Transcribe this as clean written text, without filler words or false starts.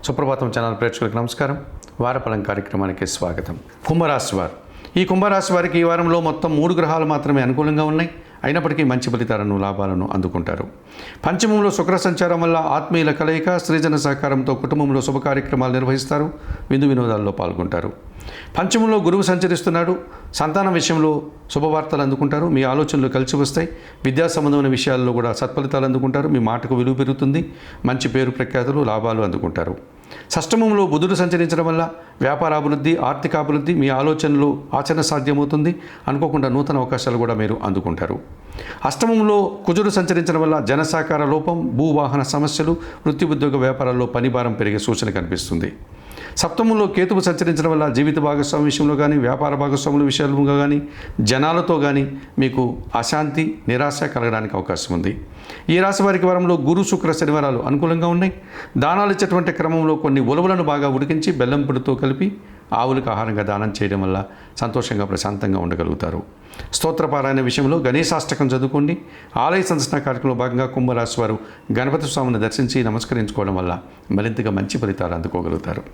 సుప్రభాతం channel ప్రేక్షకులకు నమస్కారం. వారఫలం కార్యక్రమానికి స్వాగతం. కుంభరాశి వారు, ఈ కుంభరాశి వారికి ఈ వారంలో మొత్తం 3 గ్రహాలు మాత్రమే అనుకూలంగా ఉన్నాయి. అయినప్పటికీ మంచి ఫలితాలను, లాభాలను అందుకుంటారు. పంచమంలో శుక్ర సంచారం వల్ల ఆత్మీయుల కలయిక, స్త్రీజన సహకారంతో కుటుంబంలో శుభ కార్యక్రమాలు నిర్వహిస్తారు. విందు వినోదాల్లో పాల్గొంటారు. పంచమంలో గురువు సంచరిస్తున్నాడు. సంతానం విషయంలో శుభవార్తలు అందుకుంటారు. మీ ఆలోచనలు కలిసి వస్తాయి. విద్యా సంబంధమైన విషయాల్లో కూడా సత్ఫలితాలు అందుకుంటారు. మీ మాటకు విలువ పెరుగుతుంది. మంచి పేరు ప్రఖ్యాతులు, లాభాలు అందుకుంటారు. షష్టమంలో బుధుడు సంచరించడం వల్ల వ్యాపారాభివృద్ధి, ఆర్థికాభివృద్ధి, మీ ఆలోచనలు ఆచరణ సాధ్యమవుతుంది. అనుకోకుండా నూతన అవకాశాలు కూడా మీరు అందుకుంటారు. అష్టమంలో కుజుడు సంచరించడం వల్ల జనసహకార లోపం, భూవాహన సమస్యలు, వృత్తి ఉద్యోగ వ్యాపారాల్లో పనిభారం పెరిగే సూచన కనిపిస్తుంది. సప్తమంలో కేతువు సంచరించడం వల్ల జీవిత భాగస్వామి విషయంలో కానీ, వ్యాపార భాగస్వాముల విషయాలుగా కానీ, జనాలతో కానీ మీకు అశాంతి, నిరాశ కలగడానికి అవకాశం ఉంది. ఈ రాశి వారికి వారంలో గురు, శుక్ర, శనివారాలు అనుకూలంగా ఉన్నాయి. దానాలు ఇచ్చేటువంటి క్రమంలో కొన్ని ఉలవలను బాగా ఉడికించి బెల్లం పొడితో కలిపి ఆవులకు ఆహారంగా దానం చేయడం వల్ల సంతోషంగా, ప్రశాంతంగా ఉండగలుగుతారు. స్తోత్రపారాయణ విషయంలో గణేశాష్టకం చదువుకోండి. ఆలయ సందర్శన కార్యక్రమంలో భాగంగా కుంభరాశి వారు గణపతి స్వామిని దర్శించి నమస్కరించుకోవడం వల్ల మరింతగా మంచి ఫలితాలు అందుకోగలుగుతారు.